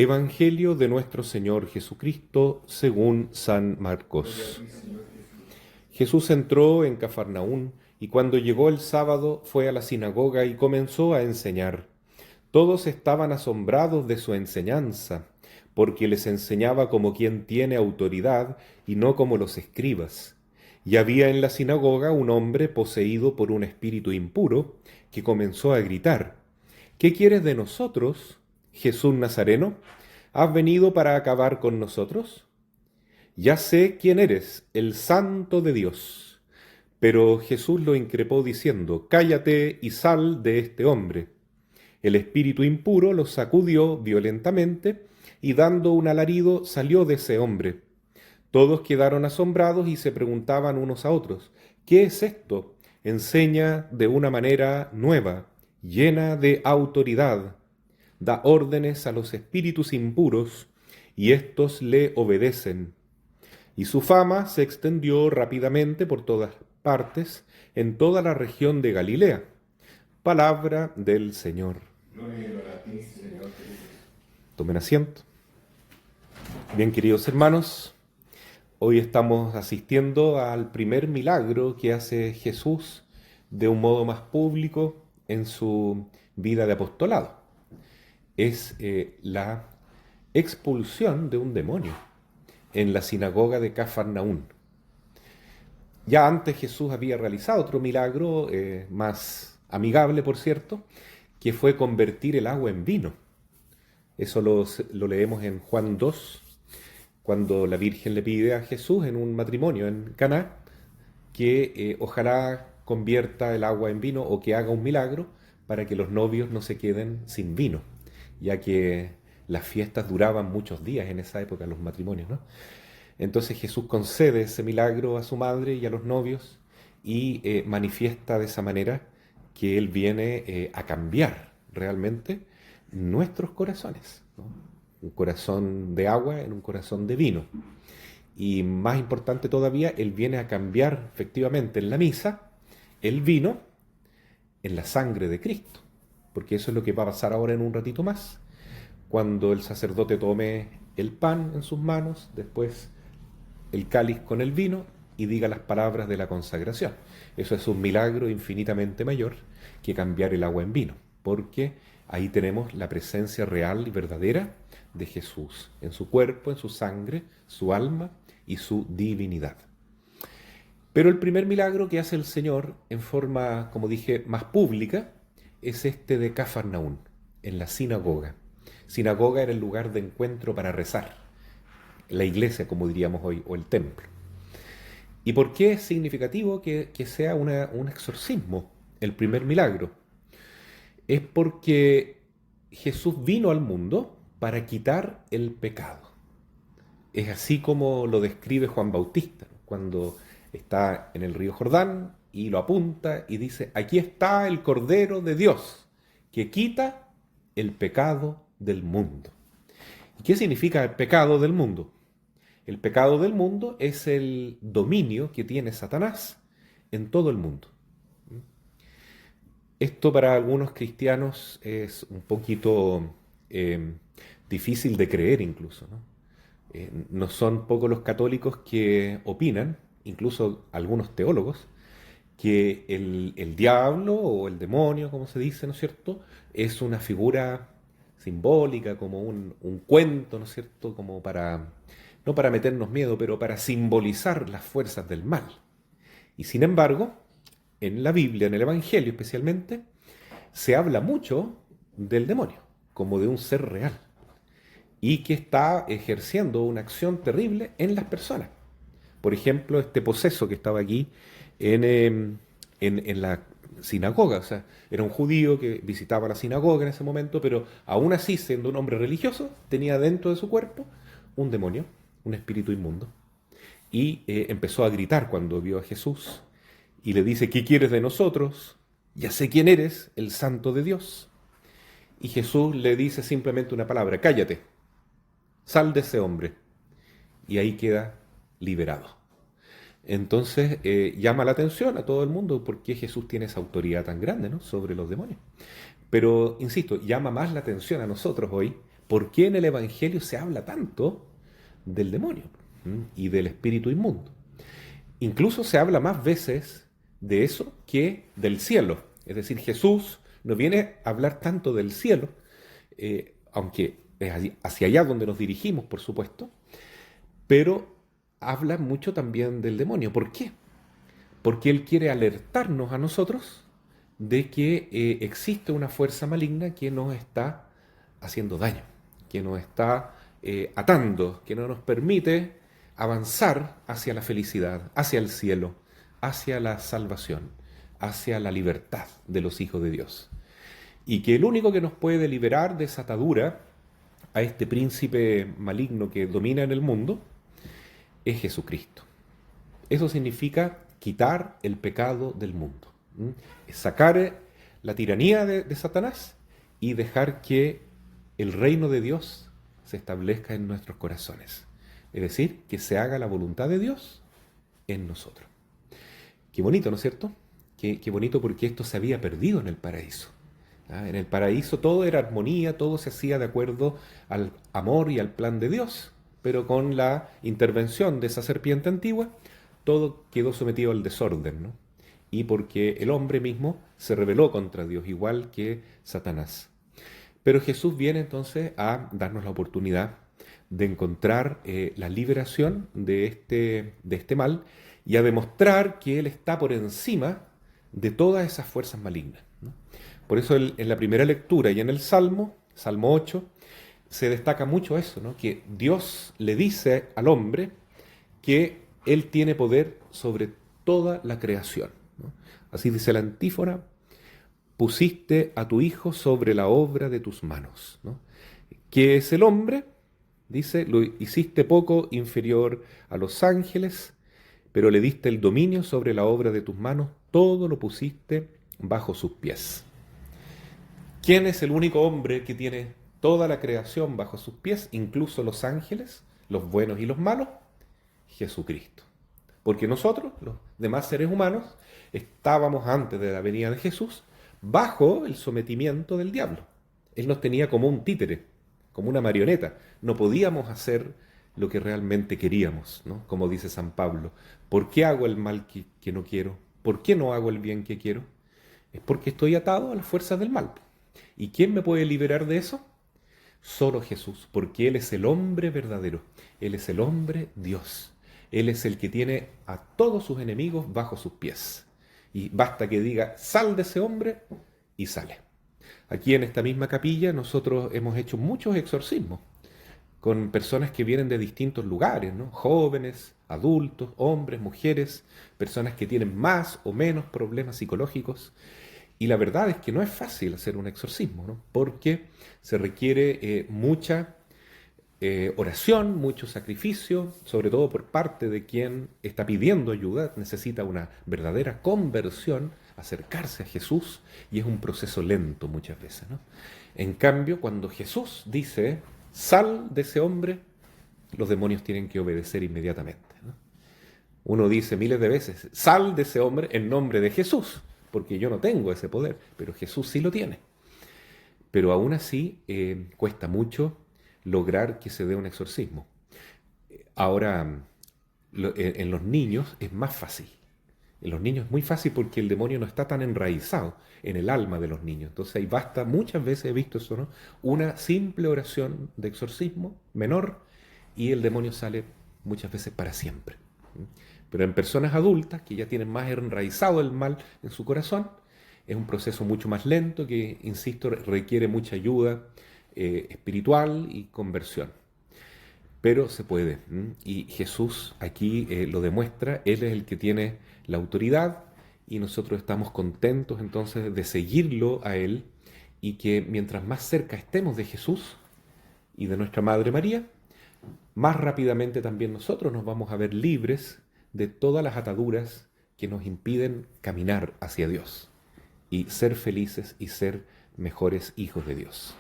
Evangelio de nuestro Señor Jesucristo según San Marcos. Jesús entró en Cafarnaún y cuando llegó el sábado fue a la sinagoga y comenzó a enseñar. Todos estaban asombrados de su enseñanza, porque les enseñaba como quien tiene autoridad y no como los escribas. Y había en la sinagoga un hombre poseído por un espíritu impuro que comenzó a gritar: ¿Qué quieres de nosotros, Jesús Nazareno? ¿Has venido para acabar con nosotros? Ya sé quién eres, el Santo de Dios. Pero Jesús lo increpó diciendo: Cállate y sal de este hombre. El espíritu impuro lo sacudió violentamente y dando un alarido salió de ese hombre. Todos quedaron asombrados y se preguntaban unos a otros: ¿Qué es esto? Enseña de una manera nueva, llena de autoridad. Da órdenes a los espíritus impuros y éstos le obedecen. Y su fama se extendió rápidamente por todas partes, en toda la región de Galilea. Palabra del Señor. Tomen asiento. Bien, queridos hermanos, hoy estamos asistiendo al primer milagro que hace Jesús de un modo más público en su vida de apostolado. Es la expulsión de un demonio en la sinagoga de Cafarnaún. Ya antes Jesús había realizado otro milagro, más amigable, por cierto, que fue convertir el agua en vino. Eso lo leemos en Juan 2, cuando la Virgen le pide a Jesús en un matrimonio en Caná que ojalá convierta el agua en vino o que haga un milagro para que los novios no se queden sin vino, ya que las fiestas duraban muchos días en esa época, los matrimonios, ¿no? Entonces Jesús concede ese milagro a su madre y a los novios y manifiesta de esa manera que Él viene a cambiar realmente nuestros corazones, ¿no? Un corazón de agua en un corazón de vino. Y más importante todavía, Él viene a cambiar efectivamente en la misa el vino en la sangre de Cristo, porque eso es lo que va a pasar ahora en un ratito más, cuando el sacerdote tome el pan en sus manos, después el cáliz con el vino y diga las palabras de la consagración. Eso es un milagro infinitamente mayor que cambiar el agua en vino, porque ahí tenemos la presencia real y verdadera de Jesús, en su cuerpo, en su sangre, su alma y su divinidad. Pero el primer milagro que hace el Señor en forma, como dije, más pública, es este de Cafarnaún, en la sinagoga. Sinagoga era el lugar de encuentro para rezar, la iglesia, como diríamos hoy, o el templo. ¿Y por qué es significativo que sea un exorcismo, el primer milagro? Es porque Jesús vino al mundo para quitar el pecado. Es así como lo describe Juan Bautista, cuando está en el río Jordán y lo apunta y dice: aquí está el Cordero de Dios, que quita el pecado del mundo. ¿Y qué significa el pecado del mundo? El pecado del mundo es el dominio que tiene Satanás en todo el mundo. Esto para algunos cristianos es un poquito difícil de creer incluso, ¿no? No son pocos los católicos que opinan, incluso algunos teólogos, que el diablo o el demonio, como se dice, ¿no es cierto?, es una figura simbólica, como un cuento, ¿no es cierto?, como para, no para meternos miedo, pero para simbolizar las fuerzas del mal. Y sin embargo, en la Biblia, en el Evangelio especialmente, se habla mucho del demonio, como de un ser real, y que está ejerciendo una acción terrible en las personas. Por ejemplo, este poseso que estaba aquí en la sinagoga, o sea, era un judío que visitaba la sinagoga en ese momento, pero aún así, siendo un hombre religioso, tenía dentro de su cuerpo un demonio, un espíritu inmundo, y empezó a gritar cuando vio a Jesús, y le dice: ¿qué quieres de nosotros? Ya sé quién eres, el Santo de Dios. Y Jesús le dice simplemente una palabra: cállate, sal de ese hombre. Y ahí queda liberado. Entonces llama la atención a todo el mundo porque Jesús tiene esa autoridad tan grande, ¿no?, sobre los demonios. Pero, insisto, llama más la atención a nosotros hoy ¿Por qué en el Evangelio se habla tanto del demonio y del espíritu inmundo? Incluso se habla más veces de eso que del cielo. Es decir, Jesús no viene a hablar tanto del cielo, aunque es hacia allá donde nos dirigimos, por supuesto, pero habla mucho también del demonio. ¿Por qué? Porque Él quiere alertarnos a nosotros de que existe una fuerza maligna que nos está haciendo daño, que nos está atando, que no nos permite avanzar hacia la felicidad, hacia el cielo, hacia la salvación, hacia la libertad de los hijos de Dios. Y que el único que nos puede liberar de esa atadura a este príncipe maligno que domina en el mundo es Jesucristo. Eso significa quitar el pecado del mundo. Es sacar la tiranía de Satanás y dejar que el reino de Dios se establezca en nuestros corazones. Es decir, que se haga la voluntad de Dios en nosotros. Qué bonito, ¿no es cierto? Qué bonito, porque esto se había perdido en el paraíso. En el paraíso todo era armonía, todo se hacía de acuerdo al amor y al plan de Dios, pero con la intervención de esa serpiente antigua, todo quedó sometido al desorden, ¿no? Y porque el hombre mismo se rebeló contra Dios, igual que Satanás. Pero Jesús viene entonces a darnos la oportunidad de encontrar la liberación de este mal y a demostrar que Él está por encima de todas esas fuerzas malignas, ¿no? Por eso en la primera lectura y en el Salmo 8, se destaca mucho eso, ¿no? Que Dios le dice al hombre que Él tiene poder sobre toda la creación, ¿no? Así dice la antífona: pusiste a tu Hijo sobre la obra de tus manos, ¿no? ¿Qué es el hombre? Dice, lo hiciste poco inferior a los ángeles, pero le diste el dominio sobre la obra de tus manos, todo lo pusiste bajo sus pies. ¿Quién es el único hombre que tiene toda la creación bajo sus pies, incluso los ángeles, los buenos y los malos? Jesucristo. Porque nosotros, los demás seres humanos, estábamos antes de la venida de Jesús bajo el sometimiento del diablo. Él nos tenía como un títere, como una marioneta. No podíamos hacer lo que realmente queríamos, ¿no? Como dice San Pablo: ¿por qué hago el mal que no quiero? ¿Por qué no hago el bien que quiero? Es porque estoy atado a las fuerzas del mal. ¿Y quién me puede liberar de eso? Solo Jesús, porque Él es el hombre verdadero. Él es el hombre Dios. Él es el que tiene a todos sus enemigos bajo sus pies. Y basta que diga: sal de ese hombre, y sale. Aquí en esta misma capilla nosotros hemos hecho muchos exorcismos con personas que vienen de distintos lugares, ¿no? Jóvenes, adultos, hombres, mujeres, personas que tienen más o menos problemas psicológicos. Y la verdad es que no es fácil hacer un exorcismo, ¿no? Porque se requiere mucha oración, mucho sacrificio, sobre todo por parte de quien está pidiendo ayuda. Necesita una verdadera conversión, acercarse a Jesús, y es un proceso lento muchas veces, ¿no? En cambio, cuando Jesús dice: sal de ese hombre, los demonios tienen que obedecer inmediatamente, ¿no? Uno dice miles de veces: sal de ese hombre en nombre de Jesús, porque yo no tengo ese poder, pero Jesús sí lo tiene. Pero aún así cuesta mucho lograr que se dé un exorcismo. Ahora, en los niños es más fácil. En los niños es muy fácil porque el demonio no está tan enraizado en el alma de los niños. Entonces ahí basta, muchas veces he visto eso, ¿no? Una simple oración de exorcismo menor y el demonio sale muchas veces para siempre. Pero en personas adultas que ya tienen más enraizado el mal en su corazón, es un proceso mucho más lento que, insisto, requiere mucha ayuda espiritual y conversión. Pero se puede. Y Jesús aquí lo demuestra. Él es el que tiene la autoridad y nosotros estamos contentos entonces de seguirlo a Él, y que mientras más cerca estemos de Jesús y de nuestra Madre María, más rápidamente también nosotros nos vamos a ver libres de todas las ataduras que nos impiden caminar hacia Dios y ser felices y ser mejores hijos de Dios.